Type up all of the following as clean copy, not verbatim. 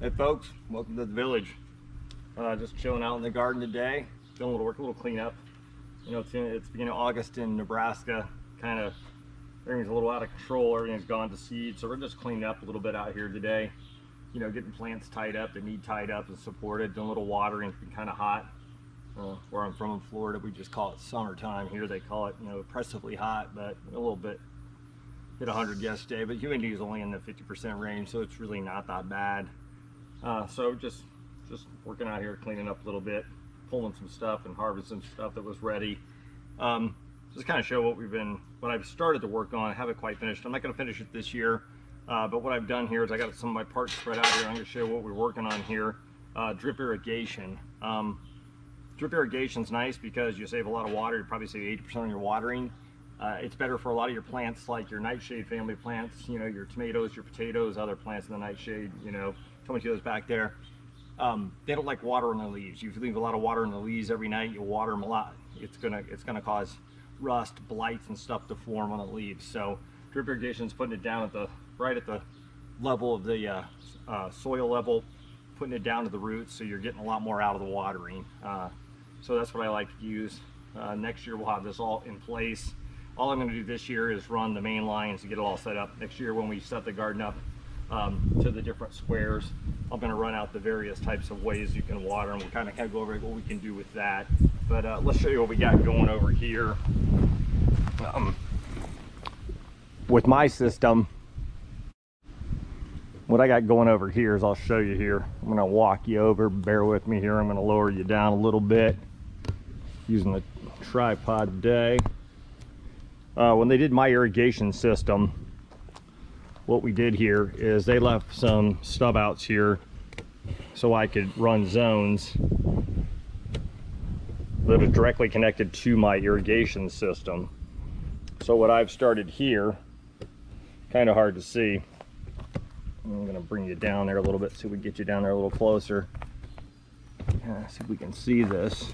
Hey folks, welcome to the village. Just chilling out in the garden today, doing a little work, a little cleanup. You know, it's beginning of August in Nebraska. Kind of everything's a little out of control. Everything's gone to seed, so we're just cleaning up a little bit out here today. You know, getting plants tied up that need tied up and supported. Doing a little watering. It's been kind of hot. Where I'm from in Florida, we just call it summertime. Here they call it, you know, oppressively hot, but a little bit. Hit 100 yesterday, but humidity is only in the 50% range, so it's really not that bad. So just working out here, cleaning up a little bit, pulling some stuff and harvesting stuff that was ready. Just kind of show what I've started to work on. I haven't quite finished. I'm not going to finish it this year, but what I've done here is I got some of my parts spread out here. I'm going to show what we're working on here. Drip irrigation. Drip irrigation is nice because you save a lot of water. You probably save 80% on your watering. It's better for a lot of your plants, like your nightshade family plants, you know, your tomatoes, your potatoes, other plants in the nightshade, you know, tomatoes back there. They don't like water in the leaves. If you leave a lot of water in the leaves every night, you water them a lot, it's gonna cause rust, blights, and stuff to form on the leaves. So drip irrigation is putting it down right at the level of the soil level, putting it down to the roots, so you're getting a lot more out of the watering. So that's what I like to use. Next year we'll have this all in place. All I'm going to do this year is run the main lines to get it all set up. Next year when we set the garden up to the different squares, I'm going to run out the various types of ways you can water, and we'll kind of go over what we can do with that. But let's show you what we got going over here. With my system, what I got going over here is I'll show you here. I'm going to walk you over, bear with me here. I'm going to lower you down a little bit using the tripod today. When they did my irrigation system, what we did here is they left some stub outs here so I could run zones that are directly connected to my irrigation system. So what I've started here, kind of hard to see. I'm going to bring you down there a little bit so we get you down there a little closer. See if we can see this.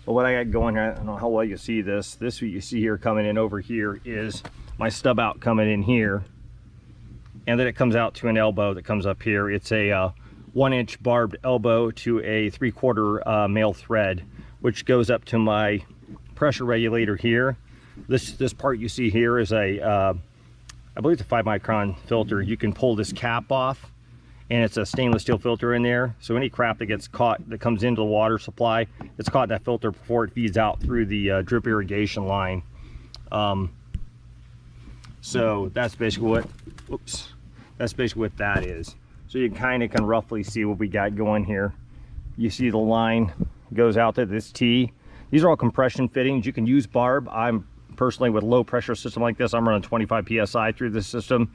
But what I got going here, I don't know how well you see this. This what you see here coming in over here is my stub out coming in here. And then it comes out to an elbow that comes up here. It's a 1-inch barbed elbow to a 3/4 male thread, which goes up to my pressure regulator here. This part you see here is I believe it's a 5-micron filter. You can pull this cap off, and it's a stainless steel filter in there, so any crap that gets caught that comes into the water supply, it's caught in that filter before it feeds out through the drip irrigation line. So that's basically what that is. So you kind of can roughly see what we got going here. You see the line goes out to this T. These are all compression fittings. You can use barb. I'm personally, with low pressure system like this, I'm running 25 psi through this system.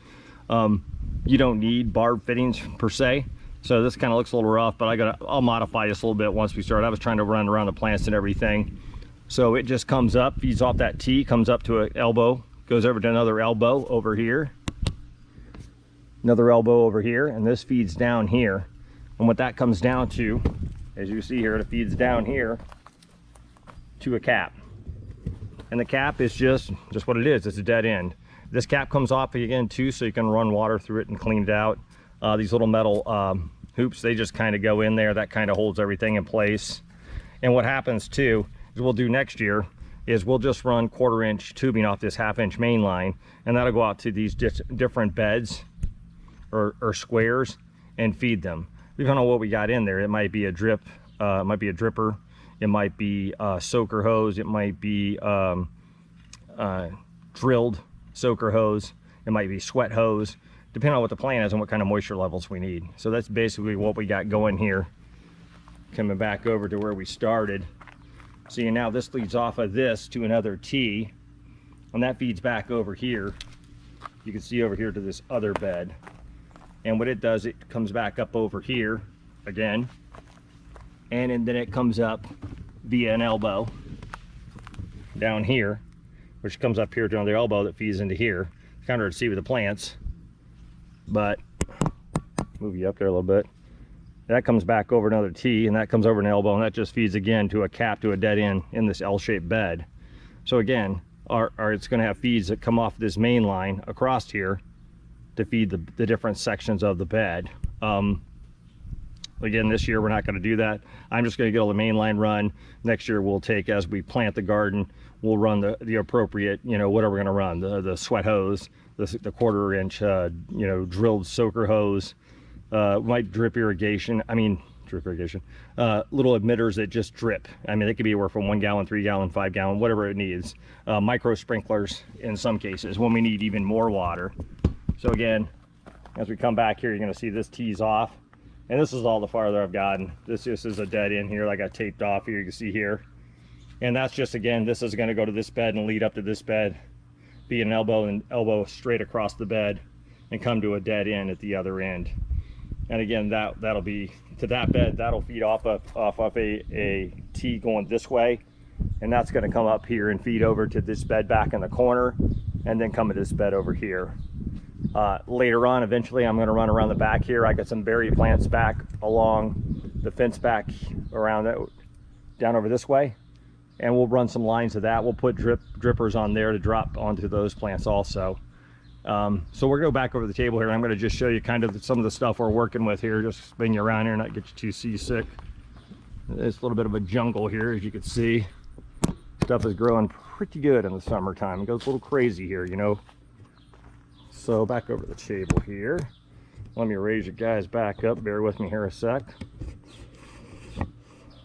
You don't need barb fittings per se, so this kind of looks a little rough, but I'll modify this a little bit once we start. I was trying to run around the plants and everything, so it just comes up, feeds off that T, comes up to an elbow, goes over to another elbow over here, another elbow over here, and this feeds down here. And what that comes down to, as you see here, it feeds down here to a cap, and the cap is just what it is. It's a dead end. This cap comes off again too, so you can run water through it and clean it out. These little metal hoops, they just kind of go in there. That kind of holds everything in place. And what happens too is we'll do next year is we'll just run 1/4-inch tubing off this 1/2-inch main line, and that'll go out to these different beds or squares and feed them. Depending on what we got in there, it might be a drip, it might be a dripper, it might be a soaker hose, it might be drilled soaker hose, it might be sweat hose, depending on what the plant is and what kind of moisture levels we need. So that's basically what we got going here. Coming back over to where we started. See, now this leads off of this to another T, and that feeds back over here. You can see over here to this other bed. And what it does, it comes back up over here again, and then it comes up via an elbow down here, which comes up here to another elbow that feeds into here. It's kind of hard to see with the plants, but move you up there a little bit. That comes back over another T, and that comes over an elbow, and that just feeds again to a cap, to a dead end in this L-shaped bed. So again, it's going to have feeds that come off this main line across here to feed the different sections of the bed. Again, this year we're not going to do that. I'm just going to get all the main line run. Next year we'll take, as we plant the garden, we'll run the appropriate, you know, whatever we're going to run, the sweat hose, the 1/4 inch, you know, drilled soaker hose, might drip irrigation. I mean, drip irrigation, little emitters that just drip. I mean, they could be anywhere from 1 gallon, 3 gallon, 5 gallon, whatever it needs. Micro sprinklers in some cases when we need even more water. So again, as we come back here, you're going to see this tees off, and this is all the farther I've gotten. This just is a dead end here, like I taped off here. You can see here, and that's just, again, this is going to go to this bed and lead up to this bed, be an elbow and elbow straight across the bed, and come to a dead end at the other end. And again, that'll be to that bed. That'll feed off of a tee going this way, and that's going to come up here and feed over to this bed back in the corner, and then come to this bed over here. Later on, eventually, I'm going to run around the back here. I got some berry plants back along the fence back around it, down over this way, and we'll run some lines of that. We'll put drippers on there to drop onto those plants also. So we're going to go back over the table here. I'm going to just show you kind of some of the stuff we're working with here, just spin you around here, not get you too seasick. It's a little bit of a jungle here, as you can see. Stuff is growing pretty good in the summertime. It goes a little crazy here, you know. So back over the table here. Let me raise you guys back up. Bear with me here a sec.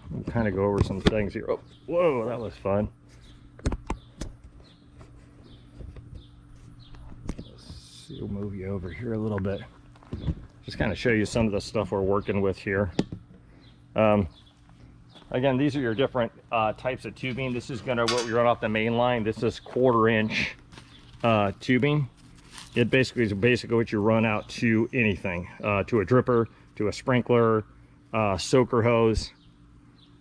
We'll kind of go over some things here. Oh, whoa, that was fun. Let's see, we'll move you over here a little bit. Just kind of show you some of the stuff we're working with here. Again, these are your different types of tubing. This is gonna, what we run off the main line. This is 1/4 inch tubing. It basically is what you run out to anything, to a dripper, to a sprinkler, soaker hose,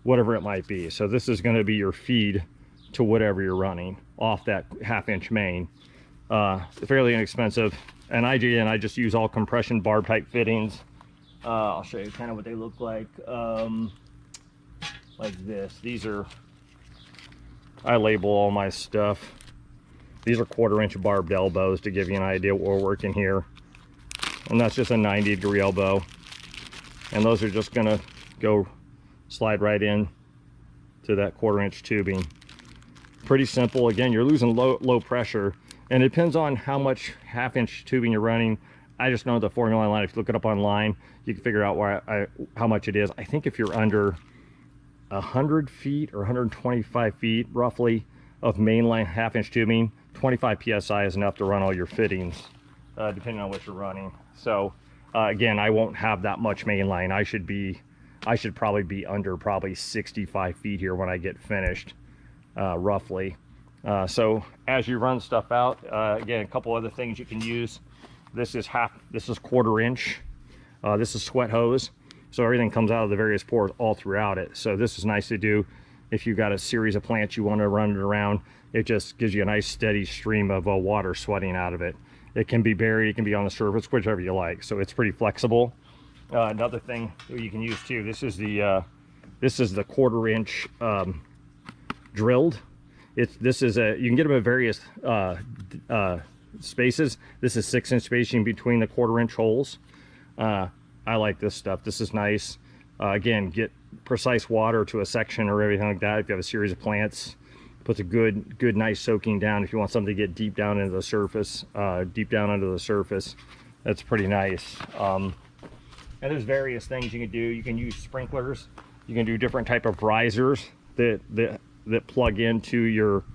whatever it might be. So this is going to be your feed to whatever you're running off that 1/2 inch main. Fairly inexpensive. And I just use all compression barb type fittings. I'll show you kind of what they look like this. These are, I label all my stuff. These are 1/4 inch barbed elbows to give you an idea what we're working here. And that's just a 90-degree elbow. And those are just gonna go slide right in to that 1/4 inch tubing. Pretty simple. Again, you're losing low pressure, and it depends on how much 1/2 inch tubing you're running. I just know the formula online. If you look it up online, you can figure out how much it is. I think if you're under 100 feet or 125 feet roughly of mainline 1/2 inch tubing, 25 psi is enough to run all your fittings, depending on what you're running. So again, I won't have that much mainline. I should probably be under 65 feet here when I get finished, roughly. So as you run stuff out, again, a couple other things you can use. This is 1/4 inch. This is sweat hose, so everything comes out of the various pores all throughout it. So this is nice to do if you've got a series of plants you want to run it around. It just gives you a nice steady stream of water sweating out of it. It can be buried, it can be on the surface, whichever you like. So it's pretty flexible. Another thing that you can use too, this is the 1/4 inch drilled. You can get them at various spaces. This is 6 inch spacing between the 1/4 inch holes. I like this stuff. This is nice. Again, get precise water to a section or everything like that. If you have a series of plants, puts a good nice soaking down. If you want something to get deep down into the surface, deep down under the surface, that's pretty nice. And there's various things you can do. You can use sprinklers. You can do different type of risers that plug into your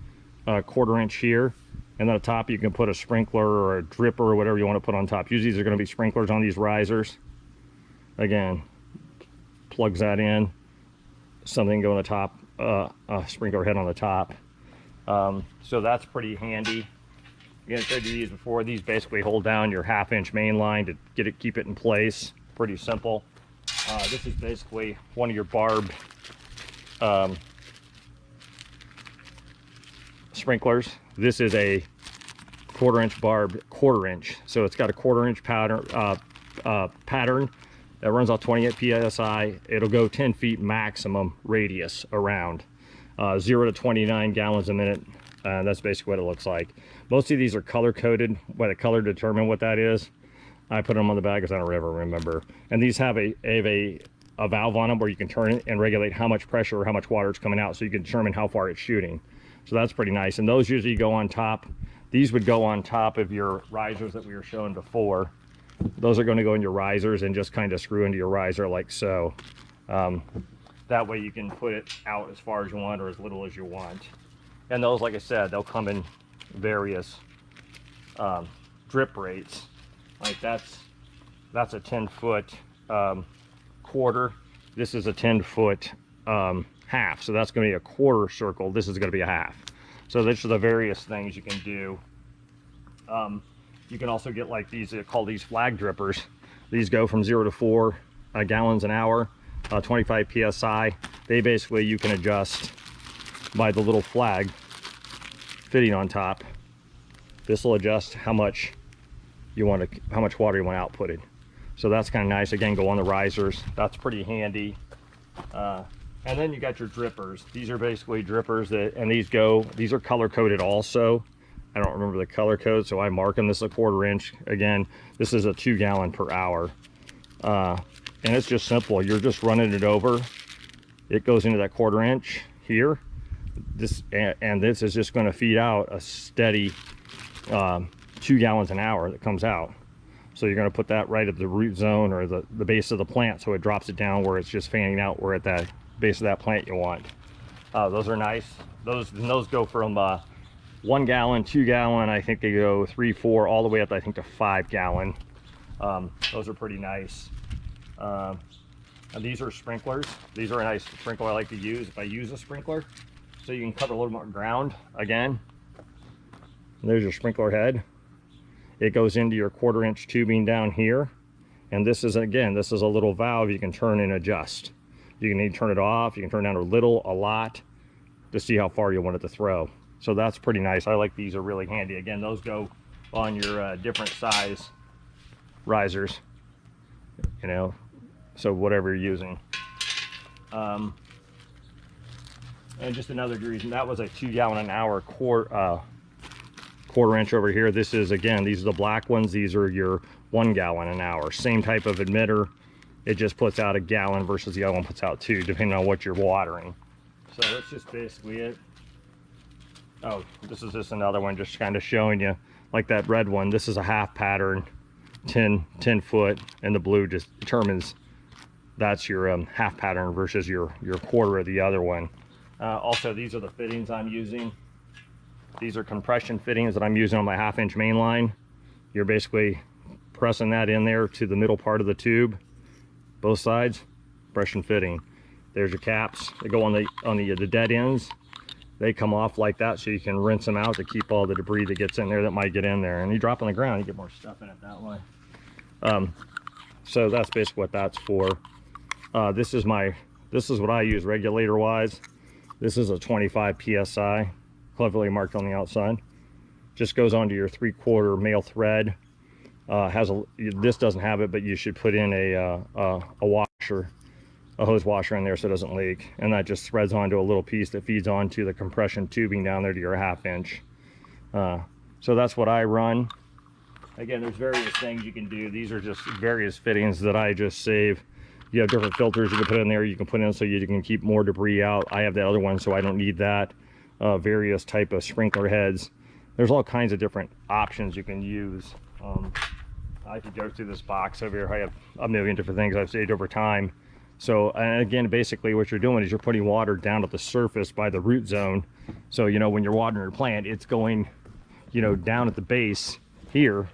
1/4 inch here. And on the top, you can put a sprinkler or a dripper or whatever you want to put on top. Usually these are going to be sprinklers on these risers. Again, plugs that in. Something go on the top, a sprinkler head on the top. So that's pretty handy. Again, I showed you these before. These basically hold down your 1/2 inch main line to keep it in place. Pretty simple. This is basically one of your barb sprinklers. This is a 1/4 inch barb, 1/4 inch. So it's got a 1/4 inch pattern that runs off 28 psi. It'll go 10 feet maximum radius around, 0 to 29 gallons a minute. That's basically what it looks like. Most of these are color coded. By the color determine what that is. I put them on the bag because I don't ever remember. And these have a a valve on them where you can turn it and regulate how much pressure or how much water is coming out, so you can determine how far it's shooting. So that's pretty nice. And those usually go on top. These would go on top of your risers that we were showing before. Those are going to go in your risers and just kind of screw into your riser like so. That way you can put it out as far as you want or as little as you want. And those, like I said, they'll come in various drip rates. Like that's a 10-foot quarter. This is a 10-foot half. So that's going to be a quarter circle. This is going to be a half. So these are the various things you can do. You can also get like these, call these flag drippers. These go from 0 to 4 gallons an hour, 25 psi. They basically, you can adjust by the little flag fitting on top. This will adjust how much you want to, how much water you want outputted. So that's kind of nice. Again, go on the risers. That's pretty handy. And then you got your drippers. These are basically drippers that, and these are color coded also. I don't remember the color code, so I mark them. This is a 1/4 inch. Again, this is a 2 gallon per hour. And it's just simple. You're just running it over. It goes into that 1/4 inch here. This is just going to feed out a steady 2 gallons an hour that comes out. So you're going to put that right at the root zone or the base of the plant, so it drops it down where it's just fanning out where at that base of that plant you want. Those are nice. Those go from 1 gallon, 2 gallon, I think they go 3, 4, all the way up I think to 5 gallon. Those are pretty nice. And these are sprinklers. These are a nice sprinkler I like to use if I use a sprinkler, so you can cover a little more ground. Again, there's your sprinkler head. It goes into your 1/4 inch tubing down here, and this is, again, this is a little valve you can turn and adjust. You can either turn it off, you can turn it down a little, a lot, to see how far you want it to throw. So that's pretty nice. I like these, are really handy. Again, those go on your different size risers, you know, so whatever you're using. And just another reason, that was a 2 gallon an hour 1/4 inch over here. This is, again, these are the black ones. These are your 1 gallon an hour. Same type of emitter. It just puts out 1 gallon versus the other one puts out 2, depending on what you're watering. So that's just basically it. Oh, this is just another one, just kind of showing you, like that red one. This is a half pattern, 10 foot, and the blue just determines that's your half pattern versus your 1/4 of the other one. Also, these are the fittings I'm using. These are compression fittings that I'm using on my 1/2 inch main line. You're basically pressing that in there to the middle part of the tube, both sides, compression fitting. There's your caps. They go on the dead ends. They come off like that, so you can rinse them out to keep all the debris that gets in there that might get in there. And you drop on the ground, you get more stuff in it that way. So that's basically what that's for. This is what I use regulator wise. This is a 25 psi, cleverly marked on the outside. Just goes onto your 3/4 male thread. This doesn't have it, but you should put in a washer, a hose washer in there so it doesn't leak, and that just threads onto a little piece that feeds onto the compression tubing down there to your 1/2 inch. So that's what I run. Again, there's various things you can do. These are just various fittings that I just save. You have different filters you can put in there. You can put in so you can keep more debris out. I have the other one, so I don't need that. Various type of sprinkler heads. There's all kinds of different options you can use. I could go through this box over here. I have a million different things I've saved over time. So, and again, basically what you're doing is you're putting water down at the surface by the root zone. So, you know, when you're watering your plant, it's going, you know, down at the base here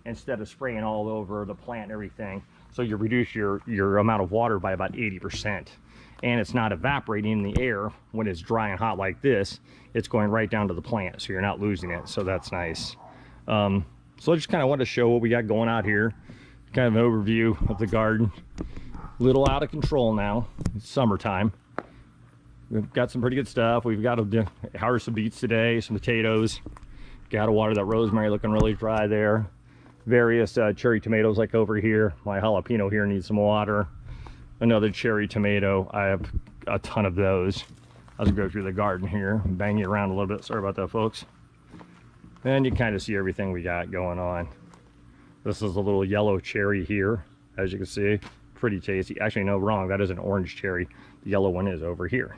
instead of spraying all over the plant and everything. So you reduce your amount of water by about 80%. And it's not evaporating in the air when it's dry and hot like this. It's going right down to the plant, so you're not losing it. So that's nice. So I just kind of want to show what we got going out here. Kind of an overview of the garden. Little out of control now. It's summertime. We've got some pretty good stuff. We've got to harvest some beets today, some potatoes. Got to water that rosemary, looking really dry there. Various cherry tomatoes like over here. My jalapeno here needs some water. Another cherry tomato. I have a ton of those. I'll just go through the garden here and bang you around a little bit. Sorry about that, folks. And you kind of see everything we got going on. This is a little yellow cherry here, as you can see. pretty tasty. Actually, no, wrong. That is an orange cherry. The yellow one is over here.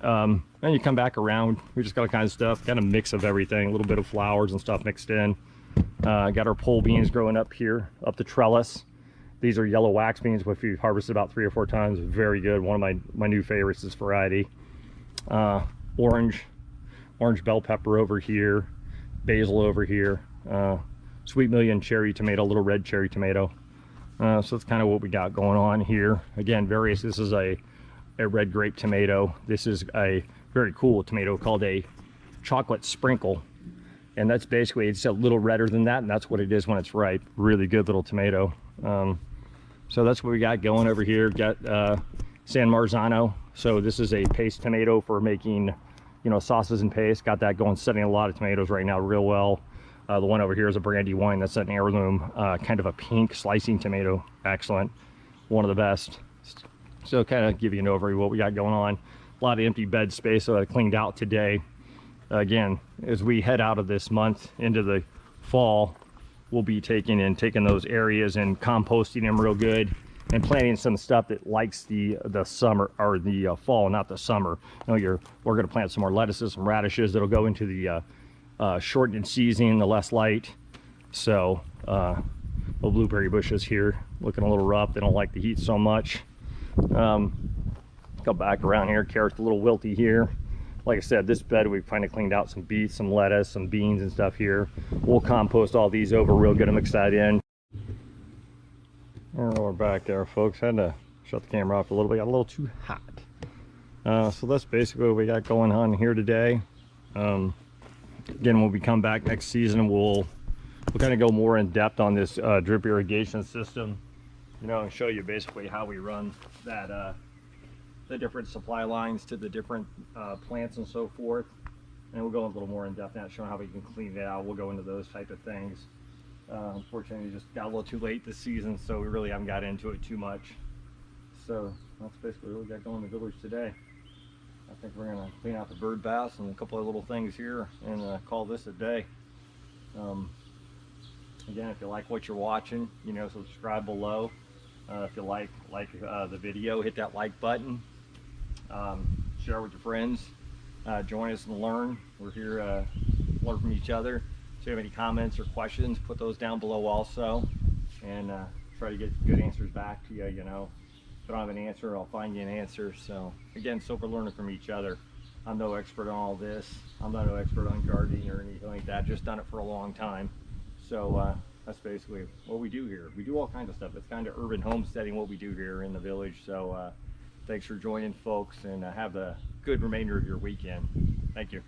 Then you come back around. We just got all kinds of stuff. Got a mix of everything. A little bit of flowers and stuff mixed in. Got our pole beans growing up here, up the trellis. These are yellow wax beans, which we've harvested about 3 or 4 times. Very good. One of my new favorites, this variety. Orange bell pepper over here. Basil over here. Sweet million cherry tomato, little red cherry tomato. So that's kind of what we got going on here. Again, various. This is a red grape tomato. This is a very cool tomato called a chocolate sprinkle. And that's basically, it's a little redder than that, and that's what it is when it's ripe. Really good little tomato. So that's what we got going over here. Got San Marzano. So this is a paste tomato for making, you know, sauces and paste. Got that going, setting a lot of tomatoes right now real well. The one over here is a brandy wine. That's an heirloom, kind of a pink slicing tomato. Excellent. One of the best. So kind of give you an overview of what we got going on. A lot of empty bed space, so I cleaned out today. Again, as we head out of this month into the fall, we'll be taking those areas and composting them real good and planting some stuff that likes the summer or the fall, not the summer. You know, we're going to plant some more lettuces, some radishes that'll go into the shortened season, the less light. So the blueberry bushes here looking a little rough. They don't like the heat so much. Go back around here. Carrots a little wilty here. Like I said, this bed we've kind of cleaned out some beets, some lettuce, some beans and stuff here. We'll compost all these over real good and mix that in. And we're back there, folks. Had to shut the camera off a little bit. Got a little too hot. So that's basically what we got going on here today. Again, when we come back next season, we'll kind of go more in depth on this drip irrigation system. You know, and show you basically how we run that. The different supply lines to the different plants and so forth, and we'll go a little more in depth now, showing how we can clean it out. We'll go into those type of things. Unfortunately, just got a little too late this season, so we really haven't got into it too much. So that's basically what we got going in the village today. I think we're gonna clean out the bird baths and a couple of little things here and call this a day. Again, if you like what you're watching, you know, subscribe below. If you like the video, hit that like button. Share with your friends. Join us and learn. We're here to learn from each other. So if you have any comments or questions, put those down below also, and try to get good answers back to you. You know, if I don't have an answer, I'll find you an answer. So again, so we're learning from each other. I'm no expert on all this. I'm not no expert on gardening or anything like that. Just done it for a long time. So that's basically what we do here. We do all kinds of stuff. It's kind of urban homesteading what we do here in the village. So thanks for joining, folks, and have a good remainder of your weekend. Thank you.